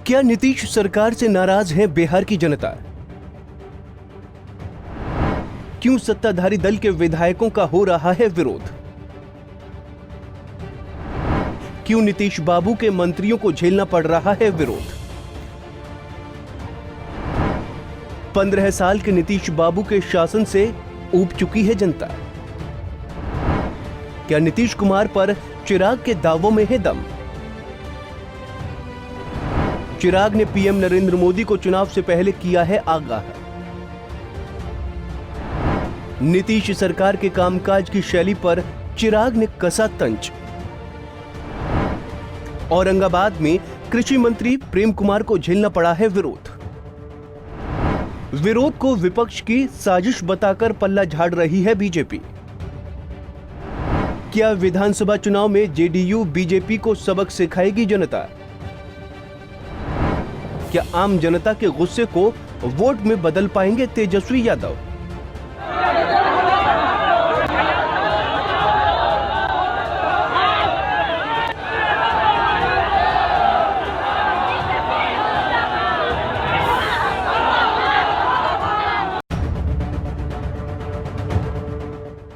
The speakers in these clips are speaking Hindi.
क्या नीतीश सरकार से नाराज है बिहार की जनता? क्यों सत्ताधारी दल के विधायकों का हो रहा है विरोध? क्यों नीतीश बाबू के मंत्रियों को झेलना पड़ रहा है विरोध? 15 साल के नीतीश बाबू के शासन से ऊब चुकी है जनता। क्या नीतीश कुमार पर चिराग के दावों में है दम? चिराग ने पीएम नरेंद्र मोदी को चुनाव से पहले किया है आगाह। नीतीश सरकार के कामकाज की शैली पर चिराग ने कसा तंज। औरंगाबाद में कृषि मंत्री प्रेम कुमार को झेलना पड़ा है विरोध। विरोध को विपक्ष की साजिश बताकर पल्ला झाड़ रही है बीजेपी। क्या विधानसभा चुनाव में जेडीयू बीजेपी को सबक सिखाएगी जनता? क्या आम जनता के गुस्से को वोट में बदल पाएंगे तेजस्वी यादव?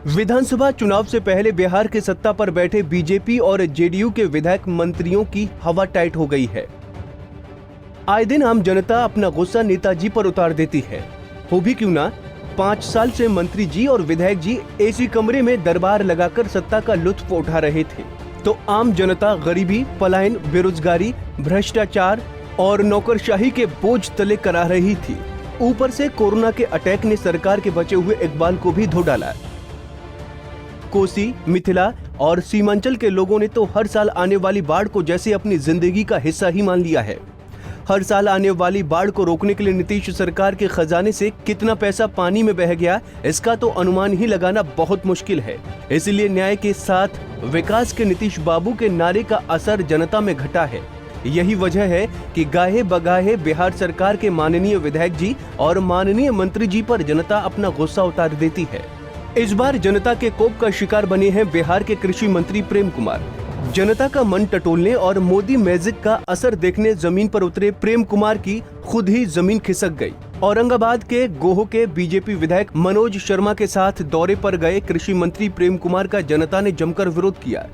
विधानसभा चुनाव से पहले बिहार के सत्ता पर बैठे बीजेपी और जेडीयू के विधायक मंत्रियों की हवा टाइट हो गई है। आए दिन आम जनता अपना गुस्सा नेताजी पर उतार देती है। हो भी क्यों ना, 5 साल से मंत्री जी और विधायक जी एसी कमरे में दरबार लगाकर सत्ता का लुत्फ उठा रहे थे, तो आम जनता गरीबी, पलायन, बेरोजगारी, भ्रष्टाचार और नौकरशाही के बोझ तले करा रही थी। ऊपर से कोरोना के अटैक ने सरकार के बचे हुए इकबाल को भी धो डाला। कोसी, मिथिला और सीमांचल के लोगों ने तो हर साल आने वाली बाढ़ को जैसे अपनी जिंदगी का हिस्सा ही मान लिया है। हर साल आने वाली बाढ़ को रोकने के लिए नीतीश सरकार के खजाने से कितना पैसा पानी में बह गया, इसका तो अनुमान ही लगाना बहुत मुश्किल है। इसलिए न्याय के साथ विकास के नीतीश बाबू के नारे का असर जनता में घटा है। यही वजह है कि गाहे बगाहे बिहार सरकार के माननीय विधायक जी और माननीय मंत्री जी पर जनता अपना गुस्सा उतार देती है। इस बार जनता के कोप का शिकार बने हैं बिहार के कृषि मंत्री प्रेम कुमार। जनता का मन टटोलने और मोदी मैजिक का असर देखने जमीन पर उतरे प्रेम कुमार की खुद ही जमीन खिसक गई। औरंगाबाद के गोह के बीजेपी विधायक मनोज शर्मा के साथ दौरे पर गए कृषि मंत्री प्रेम कुमार का जनता ने जमकर विरोध किया।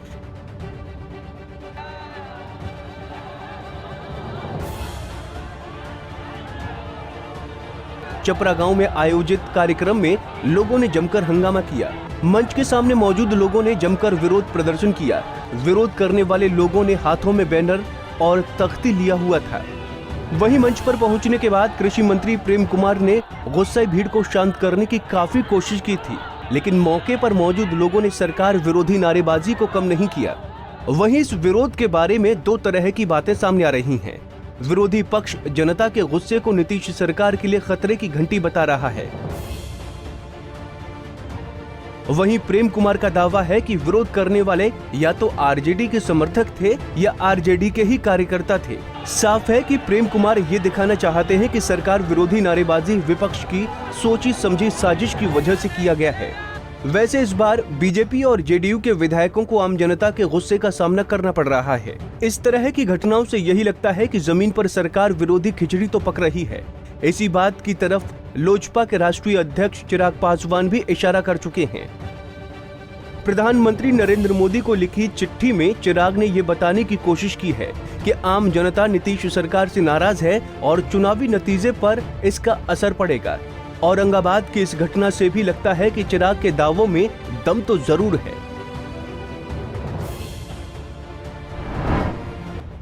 चपरा गांव में आयोजित कार्यक्रम में लोगों ने जमकर हंगामा किया। मंच के सामने मौजूद लोगों ने जमकर विरोध प्रदर्शन किया। विरोध करने वाले लोगों ने हाथों में बैनर और तख्ती लिया हुआ था। वहीं मंच पर पहुंचने के बाद कृषि मंत्री प्रेम कुमार ने गुस्साई भीड़ को शांत करने की काफी कोशिश की थी, लेकिन मौके पर मौजूद लोगों ने सरकार विरोधी नारेबाजी को कम नहीं किया। वहीं इस विरोध के बारे में 2 तरह की बातें सामने आ रही हैं। विरोधी पक्ष जनता के गुस्से को नीतीश सरकार के लिए खतरे की घंटी बता रहा है। वहीं प्रेम कुमार का दावा है कि विरोध करने वाले या तो आरजेडी के समर्थक थे या आरजेडी के ही कार्यकर्ता थे। साफ है कि प्रेम कुमार ये दिखाना चाहते हैं कि सरकार विरोधी नारेबाजी विपक्ष की सोची समझी साजिश की वजह से किया गया है। वैसे इस बार बीजेपी और जेडीयू के विधायकों को आम जनता के गुस्से का सामना करना पड़ रहा है। इस तरह की घटनाओं से यही लगता है कि जमीन पर सरकार विरोधी खिचड़ी तो पक रही है। इसी बात की तरफ लोजपा के राष्ट्रीय अध्यक्ष चिराग पासवान भी इशारा कर चुके हैं। प्रधानमंत्री नरेंद्र मोदी को लिखी चिट्ठी में चिराग ने ये बताने की कोशिश की है कि आम जनता नीतीश सरकार से नाराज है और चुनावी नतीजे पर इसका असर पड़ेगा। औरंगाबाद की इस घटना से भी लगता है कि चिराग के दावों में दम तो जरूर है।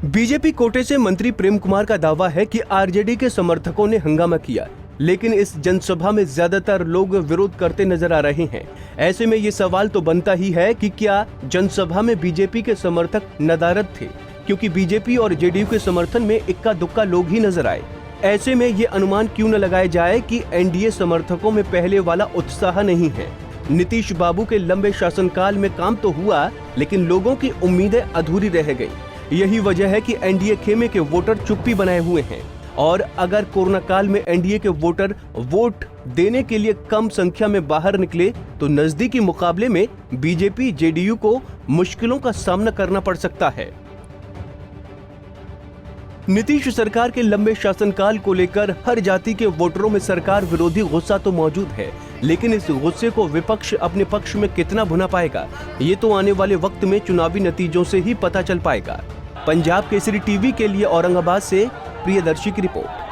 बीजेपी कोटे से मंत्री प्रेम कुमार का दावा है कि आरजेडी के समर्थकों ने हंगामा किया, लेकिन इस जनसभा में ज्यादातर लोग विरोध करते नजर आ रहे हैं। ऐसे में ये सवाल तो बनता ही है कि क्या जनसभा में बीजेपी के समर्थक नदारद थे, क्योंकि बीजेपी और जेडीयू के समर्थन में इक्का दुक्का लोग ही नजर आए। ऐसे में ये अनुमान क्यों न लगाया जाए कि एनडीए समर्थकों में पहले वाला उत्साह नहीं है। नीतीश बाबू के लंबे शासनकाल में काम तो हुआ, लेकिन लोगों की उम्मीदें अधूरी रह गई। यही वजह है कि एनडीए खेमे के वोटर चुप्पी बनाए हुए हैं और अगर कोरोना काल में एनडीए के वोटर वोट देने के लिए कम संख्या में बाहर निकले तो नजदीकी मुकाबले में बीजेपी जेडीयू को मुश्किलों का सामना करना पड़ सकता है। नीतीश सरकार के लंबे शासनकाल को लेकर हर जाति के वोटरों में सरकार विरोधी गुस्सा तो मौजूद है, लेकिन इस गुस्से को विपक्ष अपने पक्ष में कितना भुना पाएगा, ये तो आने वाले वक्त में चुनावी नतीजों से ही पता चल पाएगा। पंजाब केसरी टीवी के लिए औरंगाबाद से प्रियदर्शी की रिपोर्ट।